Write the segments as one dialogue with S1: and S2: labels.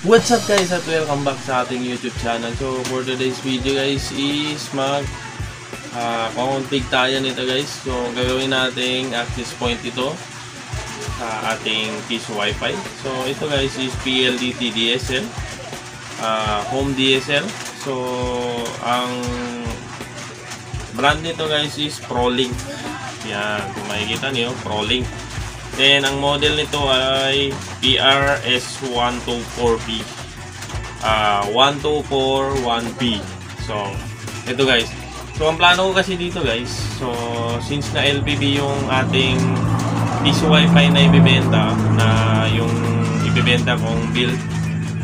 S1: What's up guys at welcome back sa ating YouTube channel. So for today's video guys is config tayo nito guys. So gagawin nating access point ito sa ating PC Wi-Fi. So ito guys is PLDT DSL, home DSL. So ang brand nito guys is ProLink. Yan, kung makikita niyo, ProLink. Then ang model nito ay PRS124B, 1241B. So ito guys, so ang plano ko kasi dito guys, so since na LPB yung ating PC Wi-Fi na ibibenta, na yung ibibenta kong build,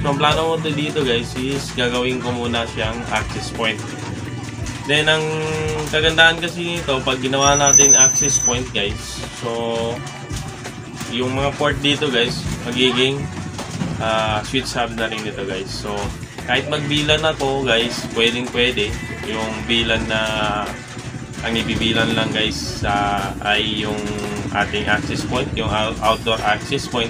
S1: so ang plano ko dito guys is gagawin ko muna siyang access point. Then ang kagandahan kasi nito, pag ginawa natin access point guys, so yung mga port dito guys, magiging switch hub na rin dito guys. So kahit magbilan ako guys, pwede yung bilan na ang ibibilan lang guys ay yung ating access point, yung outdoor access point.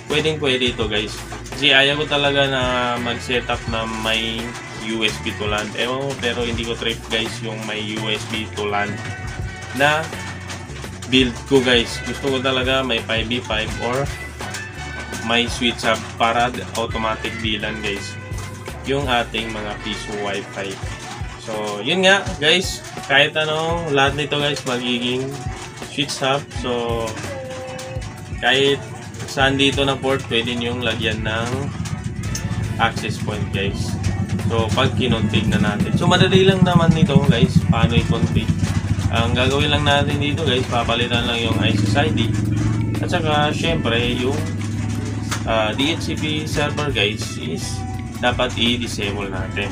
S1: Pwede ito guys, kasi ayaw ko talaga na mag setup na may USB to LAN. Pero hindi ko trip guys yung may USB to LAN na build ko guys. Gusto ko talaga may 5v5 or may switch hub para automatic bilan guys yung ating mga piso Wi-Fi. So yun nga guys, kahit anong lahat nito guys magiging switch hub. So kahit saan dito na port pwede nyong lagyan ng access point guys. So pag kinonfig na natin, so madali lang naman nito guys paano i-config. Ang gagawin lang natin dito guys, papalitan lang yung SSID at saka syempre yung DHCP server guys is dapat i-disable natin.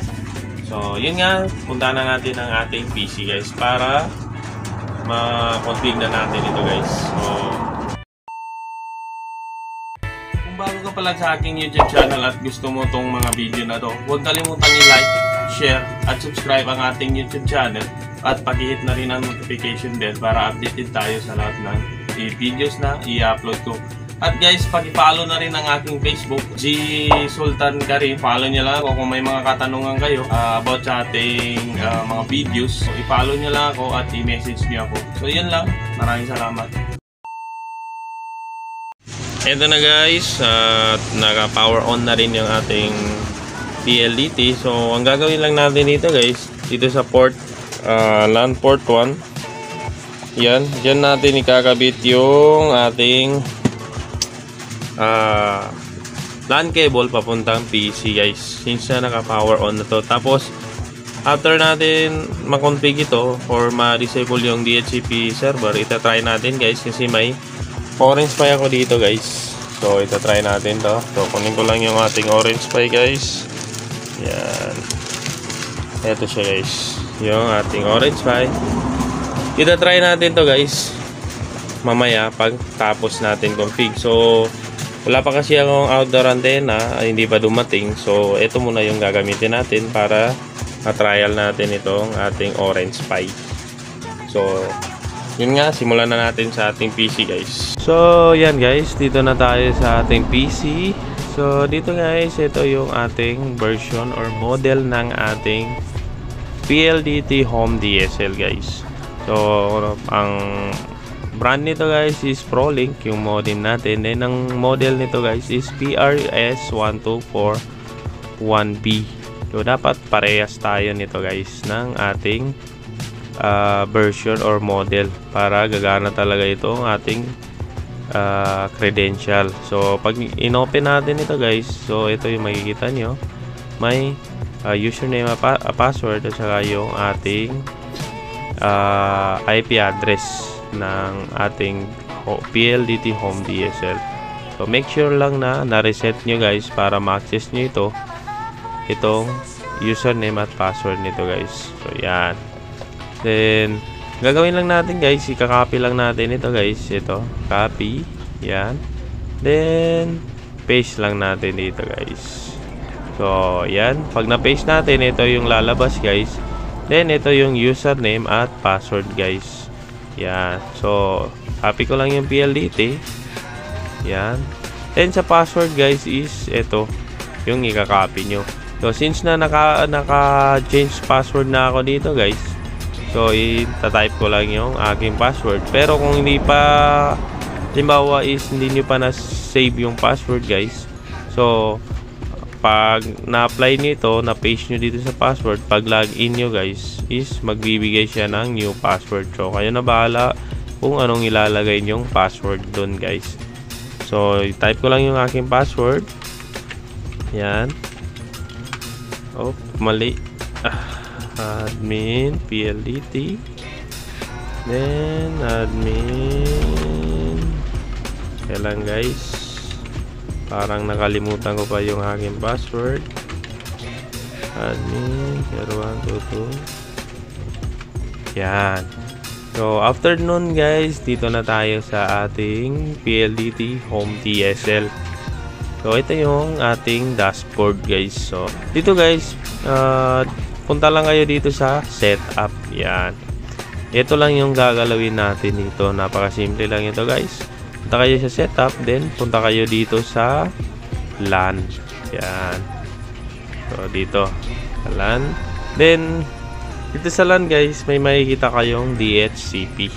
S1: So yun nga, punta na natin ang ating PC guys para ma-config na natin ito guys. So kung bago ka pa lang sa aking YouTube channel at gusto mo tong mga video na to, huwag kalimutang i-like, share at subscribe ang ating YouTube channel. At pag-hit na rin ang notification bell para updated tayo sa lahat ng videos na i-upload ko. At guys, pag-follow na rin ang aking Facebook, G Sultan Karim. Follow nyo lang ako kung may mga katanungan kayo about sa ating mga videos. So, i-follow nyo lang ako at i-message nyo ako. So, yun lang. Maraming salamat. Ito na guys, naka-power on na rin yung ating PLDT. So, ang gagawin lang natin dito guys, dito sa port LAN port 1, yan, dyan natin ikakabit yung ating LAN cable papuntang PC guys, since na naka power on na to. Tapos after natin makonfig ito or ma-disable yung DHCP server, itatry natin guys kasi may orange pi ako dito guys. So itatry natin to. So kunin ko lang yung ating orange pi guys. Yan, eto siya guys, yung ating orange pi. Itatry natin to guys mamaya pag tapos natin config. So wala pa kasi akong outdoor antenna, hindi pa dumating. So ito muna yung gagamitin natin para ma-trial natin itong ating orange pi. So yun nga, simulan na natin sa ating PC guys. So yan guys, dito na tayo sa ating PC. So dito guys, ito yung ating version or model ng ating PLDT Home DSL guys. So ang brand nito guys is ProLink, yung modem natin. Then ang model nito guys is PRS124B. So dapat parehas tayo nito guys ng ating version or model para gagana talaga itong ating credential. So pag inopen natin ito guys, so ito yung makikita nyo, may username, password at saka yung ating IP address ng ating PLDT Home DSL. So make sure lang na na-reset nyo guys para ma-access nyo itong username at password nito guys. So yan, then gagawin lang natin guys, ikakopy lang natin ito guys. Ito, copy, yan, then paste lang natin dito guys. So yan, pag na-paste natin, ito yung lalabas guys. Then ito yung username at password guys. Yan, so copy ko lang yung PLDT. Yan, then sa password guys is ito yung i-copy nyo. So since na naka-change password na ako dito guys, so i-type ko lang yung aking password. Pero kung hindi pa, halimbawa is hindi nyo pa na-save yung password guys, so pag na-apply nyo ito, na-paste nyo dito sa password, pag login nyo guys, is magbibigay siya ng new password. So kayo na bahala kung anong ilalagay nyong password dun guys. So type ko lang yung aking password. Yan. Oh, mali. Admin PLDT, then admin. Kailan guys, parang nakalimutan ko pa yung aking password. Admin 0122. Yan. So after nun guys, dito na tayo sa ating PLDT Home TSL. So ito yung ating dashboard guys. So dito guys, punta lang kayo dito sa setup. Yan. Ito lang yung gagalawin natin dito. Napakasimple lang ito guys. Punta kayo sa setup, then punta kayo dito sa LAN. Yan. So dito sa LAN. Then dito sa LAN guys, may makikita kayong DHCP.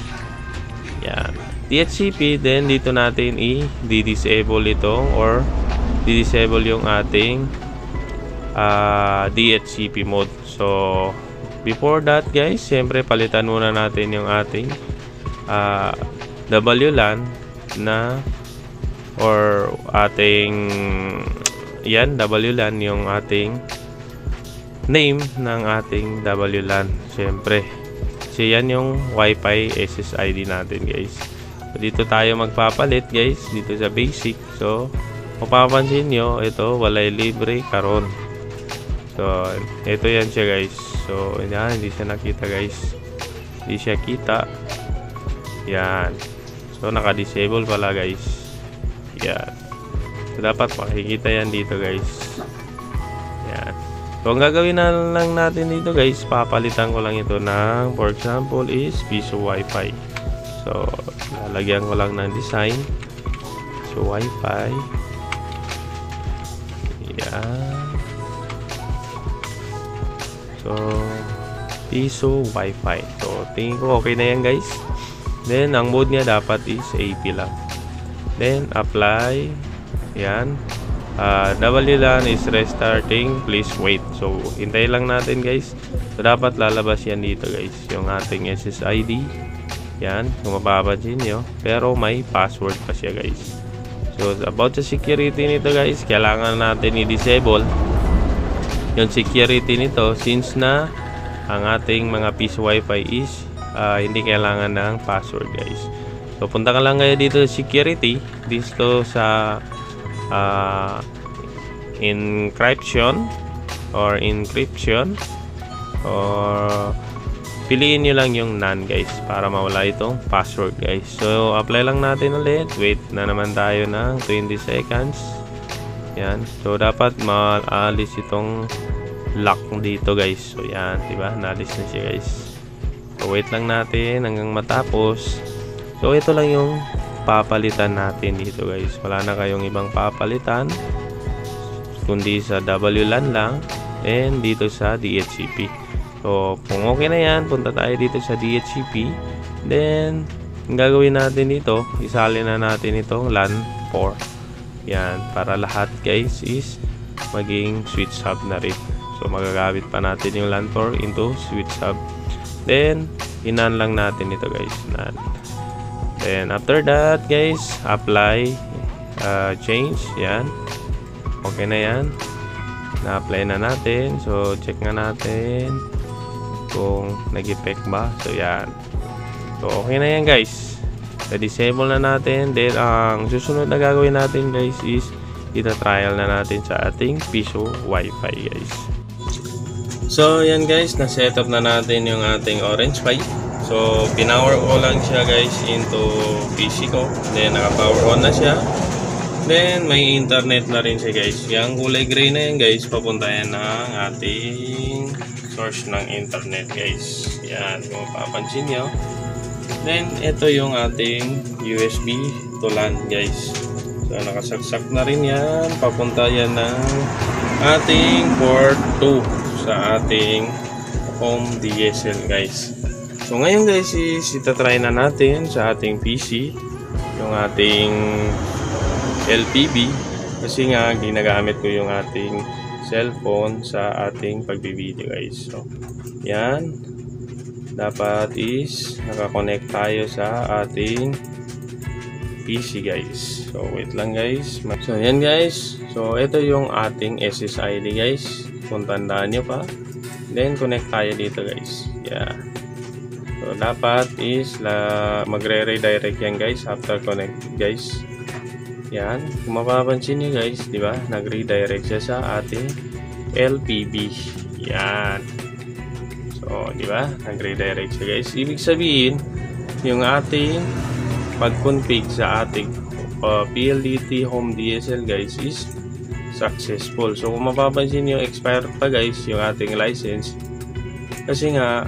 S1: Yan. DHCP, then dito natin i-disable itong or di-disable yung ating DHCP mode. So before that guys, siyempre palitan muna natin yung ating WLAN na or ating yan, WLAN yung ating name ng ating WLAN. Siyempre kasi yan yung Wi-Fi SSID natin guys. So dito tayo magpapalit guys, dito sa basic. So mapapansin nyo, ito walay libre karon. So ito yan siya guys. So yan, hindi siya nakita guys, hindi siya kita. Yan. So naka-disable pala guys. Yan. So dapat makikita yan dito guys. Yan. So ang gagawin na lang natin dito guys, papalitan ko lang ito ng, for example is Piso Wi-Fi. So lalagyan ko lang ng design Piso Wi-Fi. Yan. So Piso Wi-Fi. So tingin ko okay na yan guys. Then ang mode niya dapat is AP lang. Then apply. Yan. WLAN is restarting, please wait. So hintay lang natin guys. So dapat lalabas yan dito guys, yung ating SSID. Yan, kung mapapansin nyo. Pero may password pa siya guys. So about sa security nito guys, kailangan natin i-disable yung security nito since na ang ating mga Piso Wi-Fi is hindi kailangan ng password guys. So punta ka lang kayo dito sa security, dito sa encryption or piliin nyo lang yung none guys para mawala itong password guys. So apply lang natin ulit, wait na naman tayo ng 20 seconds. Yan. So dapat maalis itong lock dito guys. So yan, diba? Naalis na siya guys. So wait lang natin hanggang matapos. So ito lang yung papalitan natin dito guys. Wala na kayong ibang papalitan kundi sa WLAN lang and dito sa DHCP. So kung okay na yan, punta tayo dito sa DHCP. Then ang gagawin natin dito, isalin na natin itong LAN 4. Yan, para lahat guys is maging switch hub na rin. So magagamit pa natin yung LAN 4 into switch hub. Then inan lang natin ito guys, nan. Then after that guys, apply change. Yan, okay na yan, na-apply na natin. So check nga natin kung nag-effect ba. So yan, so okay na yan guys, na-disable na natin. Then ang susunod na gagawin natin guys is ita-trial na natin sa ating Piso Wi-Fi guys. So yan guys, na-setup na natin yung ating Orange Pi. So pinower ko lang siya guys into PC ko. Then naka-power on na siya. Then may internet na rin siya guys. Yung kulay gray na yan guys, papunta yan ng ating source ng internet guys. Yan, kung mapapansin nyo. Then ito yung ating USB to LAN guys. So nakasaksak na rin yan, papunta yan ng ating port 2 sa ating home DSL guys. So ngayon guys is itatry na natin sa ating PC yung ating LPB kasi nga ginagamit ko yung ating cellphone sa ating pagbibideo guys. So yan, dapat is nakakonect tayo sa ating PC guys. So wait lang guys. So yan guys, so ito yung ating SSID guys kung tandaan nyo pa. Then connect tayo dito guys. Yeah. So dapat is magre-redirect yan guys after connect guys. Yan, kung mapapansin nyo guys, di ba? Nag-redirect siya sa ating LPB. Yan. So, di ba? Nag-redirect siya guys. Ibig sabihin, yung ating pag-config sa ating PLDT Home DSL guys is successful. So, kung mapapansin nyo, expired pa guys yung ating license. Kasi nga,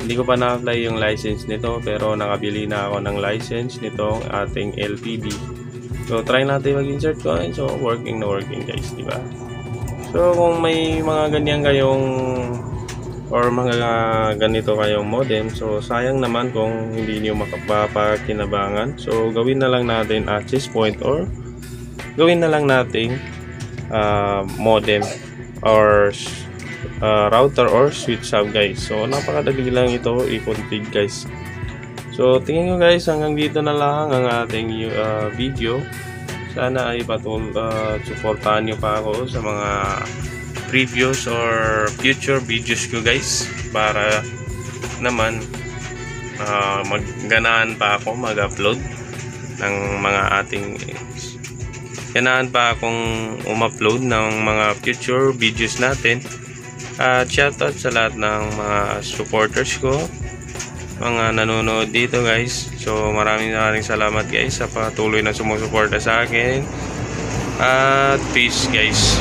S1: hindi ko pa na-apply yung license nito pero nakabili na ako ng license nitong ating LPB. So try natin mag-insert coin. So working na working guys, di ba? So kung may mga ganyan kayong or mga ganito kayong modem, so sayang naman kung hindi niyo makapapakinabangan. So gawin na lang natin access point or gawin na lang nating modem or router or switch hub guys. So napakadali lang ito i-config guys. So tingin ko guys, hanggang dito na lang ang ating video. Sana ay supportahan nyo pa ako sa mga previous or future videos ko guys, para naman magganaan pa ako mag-upload ng mga ating ganaan pa akong um-upload ng mga future videos natin. Shoutout sa lahat ng mga supporters ko, mga nanonood dito guys. So maraming salamat guys sa patuloy na sumusuporta sa akin. At peace guys.